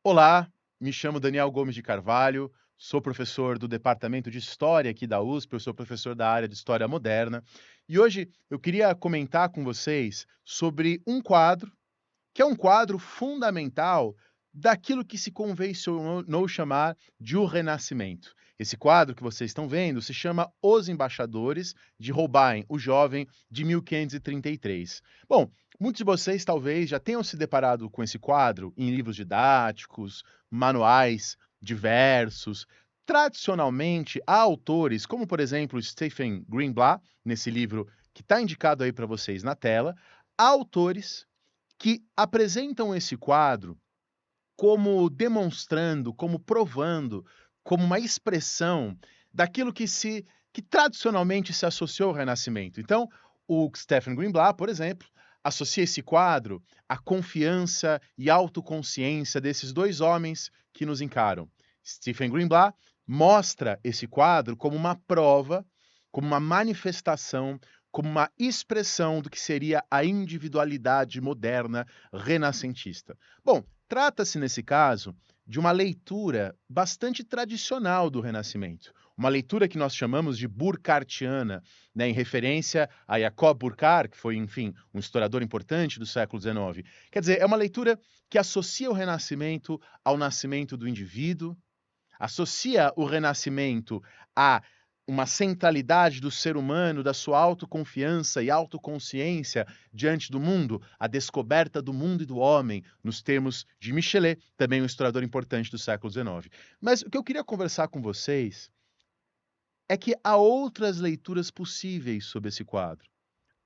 Olá, me chamo Daniel Gomes de Carvalho, sou professor do Departamento de História aqui da USP, eu sou professor da área de História Moderna, e hoje eu queria comentar com vocês sobre um quadro, que é um quadro fundamental daquilo que se convencionou chamar de o Renascimento. Esse quadro que vocês estão vendo se chama Os Embaixadores, de Holbein, o Jovem, de 1533. Bom, muitos de vocês talvez já tenham se deparado com esse quadro em livros didáticos, manuais diversos. Tradicionalmente, há autores, como por exemplo Stephen Greenblatt, nesse livro que está indicado aí para vocês na tela, há autores que apresentam esse quadro como demonstrando, como provando, como uma expressão daquilo que tradicionalmente se associou ao Renascimento. Então, o Stephen Greenblatt, por exemplo, associa esse quadro à confiança e autoconsciência desses 2 homens que nos encaram. Stephen Greenblatt mostra esse quadro como uma prova, como uma manifestação, como uma expressão do que seria a individualidade moderna renascentista. Bom, trata-se, nesse caso, de uma leitura bastante tradicional do Renascimento, uma leitura que nós chamamos de burckhardtiana, né, em referência a Jacob Burckhardt, que foi, enfim, um historiador importante do século XIX. Quer dizer, é uma leitura que associa o Renascimento ao nascimento do indivíduo, associa o Renascimento a uma centralidade do ser humano, da sua autoconfiança e autoconsciência diante do mundo, a descoberta do mundo e do homem, nos termos de Michelet, também um historiador importante do século XIX. Mas o que eu queria conversar com vocês é que há outras leituras possíveis sobre esse quadro.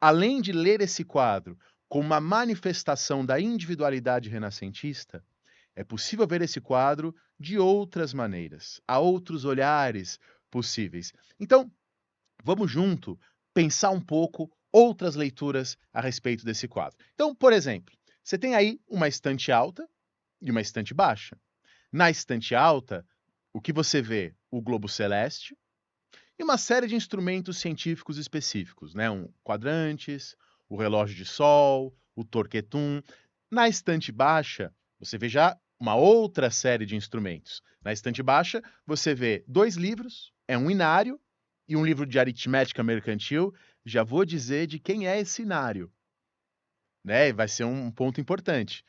Além de ler esse quadro como uma manifestação da individualidade renascentista, é possível ver esse quadro de outras maneiras, há outros olhares possíveis. Então, vamos junto pensar um pouco outras leituras a respeito desse quadro. Então, por exemplo, você tem aí uma estante alta e uma estante baixa. Na estante alta, o que você vê? O globo celeste e uma série de instrumentos científicos específicos, né? Quadrantes, o relógio de sol, o torquetum. Na estante baixa, você vê já uma outra série de instrumentos. Na estante baixa, você vê 2 livros, é um inário e um livro de aritmética mercantil. Já vou dizer de quem é esse inário, né? Vai ser um ponto importante.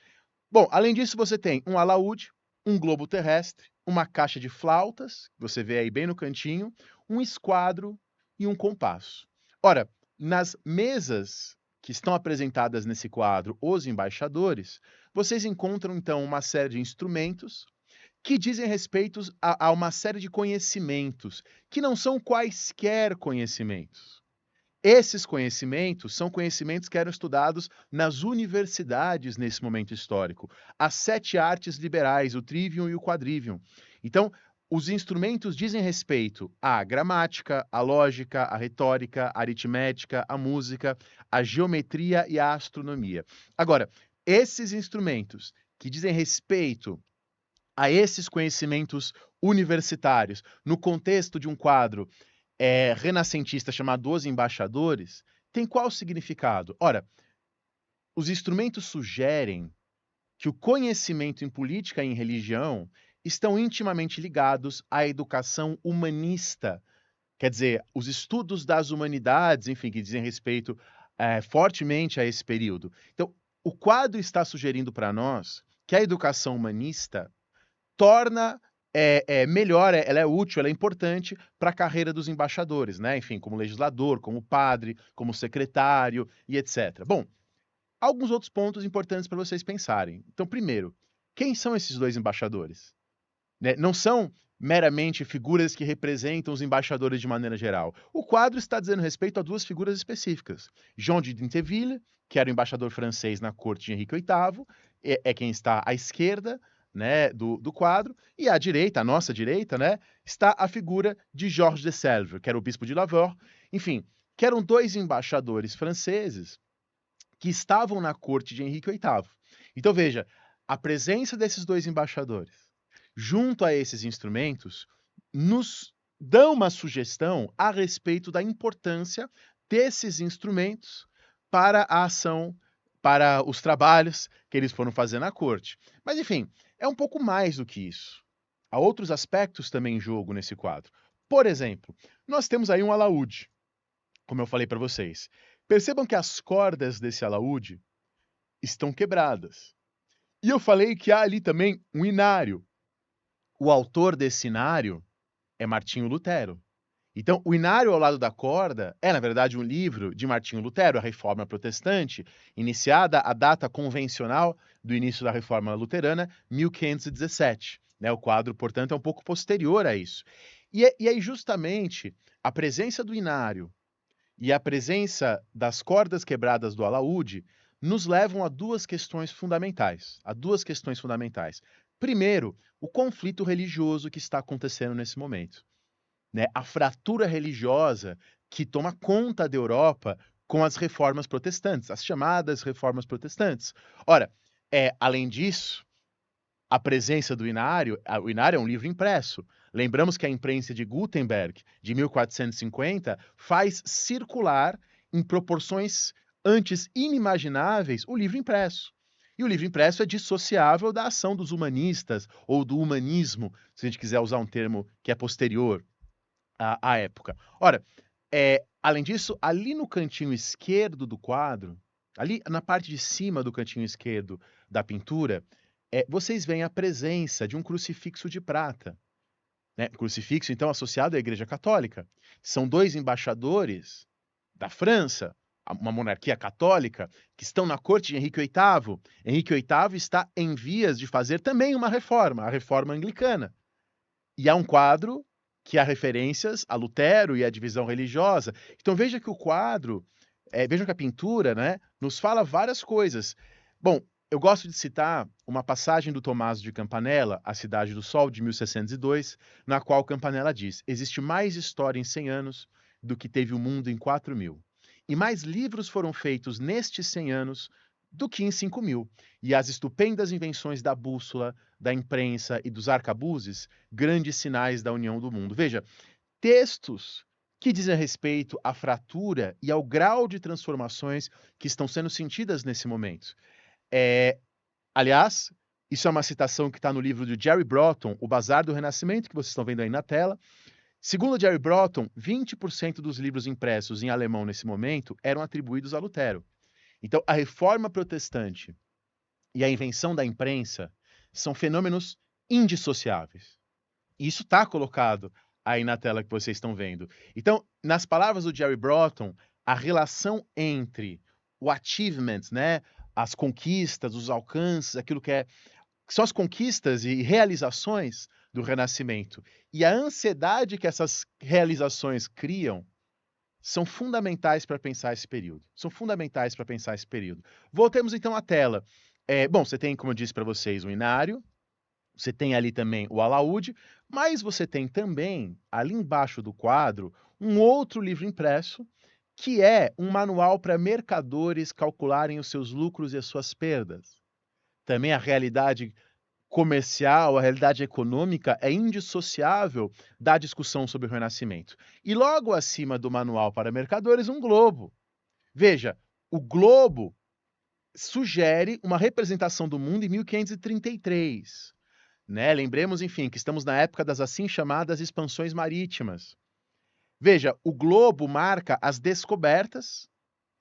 Bom, além disso, você tem um alaúde, um globo terrestre, uma caixa de flautas, que você vê aí bem no cantinho, um esquadro e um compasso. Ora, nas mesas que estão apresentadas nesse quadro, Os Embaixadores, vocês encontram então uma série de instrumentos que dizem respeito a uma série de conhecimentos, que não são quaisquer conhecimentos. Esses conhecimentos são conhecimentos que eram estudados nas universidades nesse momento histórico. As 7 artes liberais, o trivium e o quadrivium. Então, os instrumentos dizem respeito à gramática, à lógica, à retórica, à aritmética, à música, à geometria e à astronomia. Agora, esses instrumentos que dizem respeito a esses conhecimentos universitários, no contexto de um quadro renascentista chamado Os Embaixadores, tem qual significado? Ora, os instrumentos sugerem que o conhecimento em política e em religião estão intimamente ligados à educação humanista. Quer dizer, os estudos das humanidades, enfim, que dizem respeito, fortemente a esse período. Então, o quadro está sugerindo para nós que a educação humanista torna, melhor, ela é útil, ela é importante para a carreira dos embaixadores, né, enfim, como legislador, como padre, como secretário e etcétera. Bom, alguns outros pontos importantes para vocês pensarem. Então, primeiro, quem são esses 2 embaixadores? Né, não são meramente figuras que representam os embaixadores de maneira geral. O quadro está dizendo respeito a 2 figuras específicas. Jean de Dinteville, que era o embaixador francês na corte de Henrique VIII, é quem está à esquerda, né, do quadro, e à direita, à nossa direita, né, está a figura de Georges de Selve, que era o bispo de Lavaux, enfim, que eram 2 embaixadores franceses que estavam na corte de Henrique VIII. Então veja, a presença desses 2 embaixadores, junto a esses instrumentos, nos dão uma sugestão a respeito da importância desses instrumentos para a ação, para os trabalhos que eles foram fazer na corte. Mas enfim, É um pouco mais do que isso. Há outros aspectos também em jogo nesse quadro. Por exemplo, nós temos aí um alaúde, como eu falei para vocês. Percebam que as cordas desse alaúde estão quebradas. E eu falei que há ali também um inário. O autor desse inário é Martinho Lutero. Então, o Inário ao lado da corda é, na verdade, um livro de Martinho Lutero, a Reforma Protestante, iniciada a data convencional do início da Reforma Luterana, 1517. Né? O quadro, portanto, é um pouco posterior a isso. E aí, justamente, a presença do Inário e a presença das cordas quebradas do alaúde nos levam a duas questões fundamentais. A duas questões fundamentais. Primeiro, o conflito religioso que está acontecendo nesse momento, né, a fratura religiosa que toma conta da Europa com as reformas protestantes, as chamadas reformas protestantes. Ora, além disso, a presença do Inário, o Inário é um livro impresso. Lembramos que a imprensa de Gutenberg, de 1450, faz circular em proporções antes inimagináveis o livro impresso. E o livro impresso é dissociável da ação dos humanistas ou do humanismo, se a gente quiser usar um termo que é posterior à época. Ora, além disso, ali no cantinho esquerdo do quadro, ali na parte de cima do cantinho esquerdo da pintura, vocês veem a presença de um crucifixo de prata, né? Crucifixo, então, associado à Igreja Católica. São 2 embaixadores da França, uma monarquia católica, que estão na corte de Henrique VIII. Henrique VIII está em vias de fazer também uma reforma, a reforma anglicana. E há um quadro que há referências a Lutero e à divisão religiosa. Então veja que o quadro, vejam que a pintura, né, nos fala várias coisas. Bom, eu gosto de citar uma passagem do Tommaso de Campanella, A Cidade do Sol, de 1602, na qual Campanella diz: "Existe mais história em 100 anos do que teve o mundo em 4.000. E mais livros foram feitos nestes 100 anos do que em 5.000. E as estupendas invenções da bússola, da imprensa e dos arcabuzes, grandes sinais da união do mundo." Veja, textos que dizem respeito à fratura e ao grau de transformações que estão sendo sentidas nesse momento. Aliás, isso é uma citação que está no livro de Jerry Broughton, O Bazar do Renascimento, que vocês estão vendo aí na tela. Segundo Jerry Broughton, 20% dos livros impressos em alemão nesse momento eram atribuídos a Lutero. Então, a reforma protestante e a invenção da imprensa são fenômenos indissociáveis. E isso está colocado aí na tela que vocês estão vendo. Então, nas palavras do Jerry Broughton, a relação entre o achievement, né, as conquistas, os alcances, aquilo que são as conquistas e realizações do Renascimento, e a ansiedade que essas realizações criam, são fundamentais para pensar esse período. São fundamentais para pensar esse período. Voltemos então à tela. Bom, você tem, como eu disse para vocês, o inário, você tem ali também o alaúde, mas você tem também, ali embaixo do quadro, um outro livro impresso, que é um manual para mercadores calcularem os seus lucros e as suas perdas. Também a realidade comercial, a realidade econômica é indissociável da discussão sobre o Renascimento. E logo acima do manual para mercadores, um globo. Veja, o globo sugere uma representação do mundo em 1533. Né? Lembremos, enfim, que estamos na época das assim chamadas expansões marítimas. Veja, o globo marca as descobertas,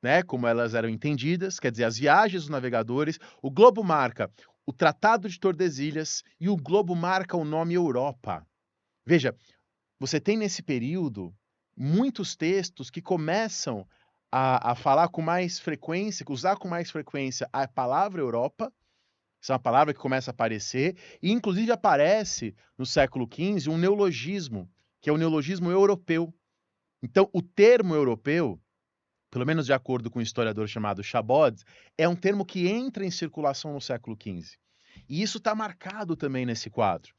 né, como elas eram entendidas, quer dizer, as viagens dos navegadores. O globo marca o Tratado de Tordesilhas e o globo marca o nome Europa. Veja, você tem nesse período muitos textos que começam a falar com mais frequência, usar com mais frequência a palavra Europa. Essa é uma palavra que começa a aparecer, e inclusive aparece no século XV um neologismo, que é o neologismo europeu. Então, o termo europeu, pelo menos de acordo com um historiador chamado Chabod, é um termo que entra em circulação no século XV. E isso está marcado também nesse quadro.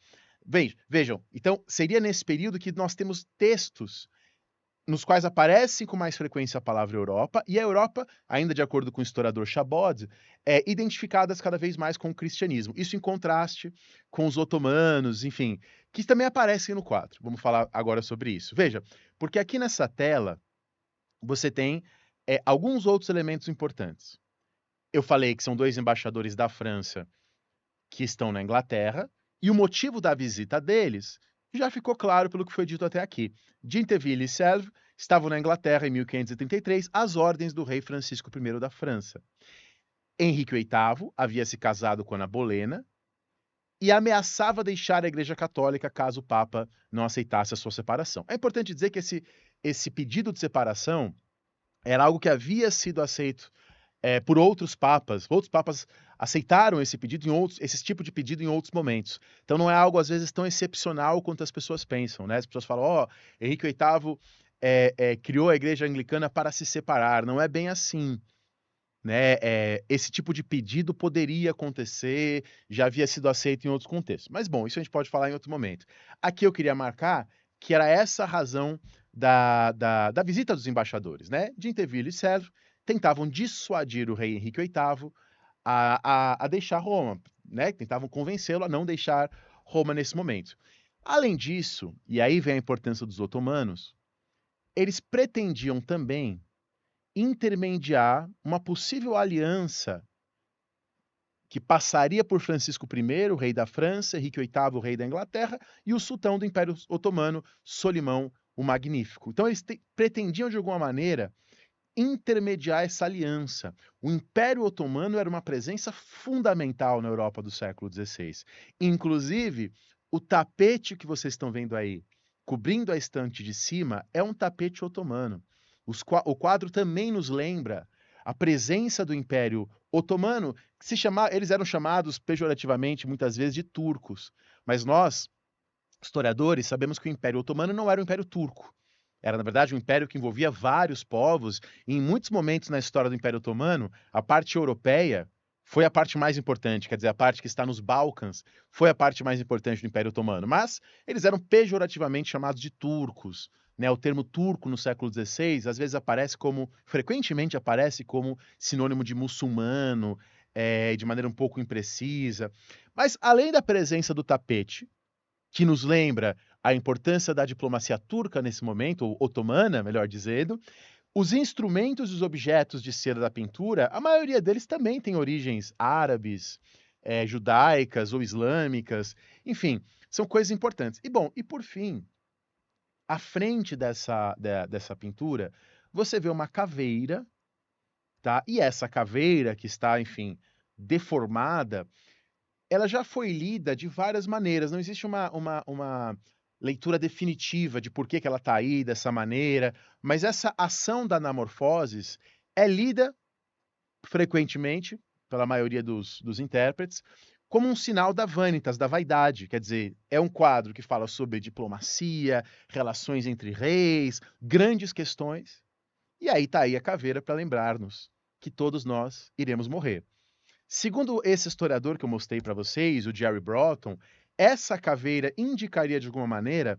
Vejam, então seria nesse período que nós temos textos nos quais aparece com mais frequência a palavra Europa, e a Europa, ainda de acordo com o historiador Chabod, é identificada cada vez mais com o cristianismo. Isso em contraste com os otomanos, enfim, que também aparecem no quadro. Vamos falar agora sobre isso. Veja, porque aqui nessa tela você tem alguns outros elementos importantes. Eu falei que são 2 embaixadores da França que estão na Inglaterra, e o motivo da visita deles já ficou claro pelo que foi dito até aqui. Dinterville e Sèvres estavam na Inglaterra em 1533, às ordens do rei Francisco I da França. Henrique VIII havia se casado com Ana Bolena e ameaçava deixar a Igreja Católica caso o Papa não aceitasse a sua separação. É importante dizer que esse pedido de separação era algo que havia sido aceito por outros papas. Outros papas aceitaram esse tipo de pedido em outros momentos. Então não é algo, às vezes, tão excepcional quanto as pessoas pensam, né? As pessoas falam: "Ó, Henrique VIII, criou a Igreja Anglicana para se separar". Não é bem assim, né? Esse tipo de pedido poderia acontecer, já havia sido aceito em outros contextos. Mas, bom, isso a gente pode falar em outro momento. Aqui eu queria marcar que era essa a razão da visita dos embaixadores, né? Dinterville e Sèvres tentavam dissuadir o rei Henrique VIII a deixar Roma, né? Tentavam convencê-lo a não deixar Roma nesse momento. Além disso, e aí vem a importância dos otomanos, eles pretendiam também intermediar uma possível aliança que passaria por Francisco I, o rei da França, Henrique VIII, o rei da Inglaterra, e o sultão do Império Otomano, Solimão o Magnífico. Então eles pretendiam, de alguma maneira, intermediar essa aliança. O Império Otomano era uma presença fundamental na Europa do século XVI. Inclusive, o tapete que vocês estão vendo aí, cobrindo a estante de cima, é um tapete otomano. O quadro também nos lembra a presença do Império Otomano, que eles eram chamados pejorativamente, muitas vezes, de turcos. Mas nós, historiadores, sabemos que o Império Otomano não era o Império Turco. Era, na verdade, um império que envolvia vários povos, e em muitos momentos na história do Império Otomano, a parte europeia foi a parte mais importante, quer dizer, a parte que está nos Balcãs foi a parte mais importante do Império Otomano. Mas eles eram pejorativamente chamados de turcos, né? O termo turco no século XVI às vezes frequentemente aparece como sinônimo de muçulmano, de maneira um pouco imprecisa. Mas além da presença do tapete, que nos lembra a importância da diplomacia turca nesse momento, ou otomana, melhor dizendo, os instrumentos e os objetos de cera da pintura, a maioria deles também tem origens árabes, judaicas ou islâmicas, enfim, são coisas importantes. E bom, e por fim, à frente dessa pintura, você vê uma caveira, tá? E essa caveira que está, enfim, deformada, ela já foi lida de várias maneiras, não existe uma leitura definitiva de por que ela está aí dessa maneira, mas essa ação da anamorfoses é lida frequentemente, pela maioria dos intérpretes, como um sinal da vanitas, da vaidade, quer dizer, é um quadro que fala sobre diplomacia, relações entre reis, grandes questões, e aí está aí a caveira para lembrar-nos que todos nós iremos morrer. Segundo esse historiador que eu mostrei para vocês, o Jerry Broughton, essa caveira indicaria de alguma maneira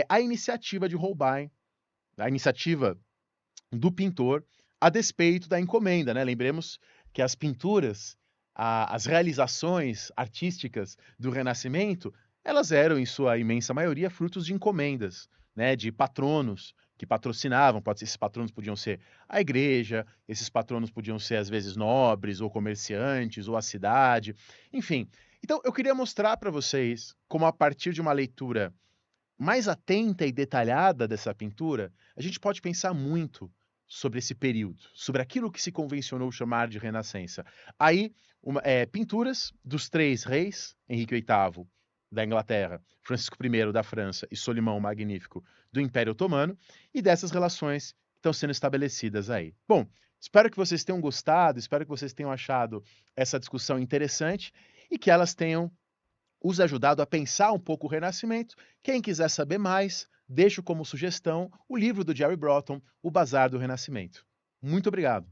a iniciativa de Holbein, a iniciativa do pintor, a despeito da encomenda, né? Lembremos que as pinturas, as realizações artísticas do Renascimento, elas eram, em sua imensa maioria, frutos de encomendas, né? De patronos que patrocinavam. Esses patronos podiam ser a igreja, esses patronos podiam ser, às vezes, nobres ou comerciantes ou a cidade, enfim. Então, eu queria mostrar para vocês como, a partir de uma leitura mais atenta e detalhada dessa pintura, a gente pode pensar muito sobre esse período, sobre aquilo que se convencionou chamar de Renascença. Aí, pinturas dos três reis, Henrique VIII da Inglaterra, Francisco I da França e Solimão o Magnífico do Império Otomano, e dessas relações que estão sendo estabelecidas aí. Bom, espero que vocês tenham gostado, espero que vocês tenham achado essa discussão interessante e que elas tenham os ajudado a pensar um pouco o Renascimento. Quem quiser saber mais, deixo como sugestão o livro do Jerry Broughton, O Bazar do Renascimento. Muito obrigado.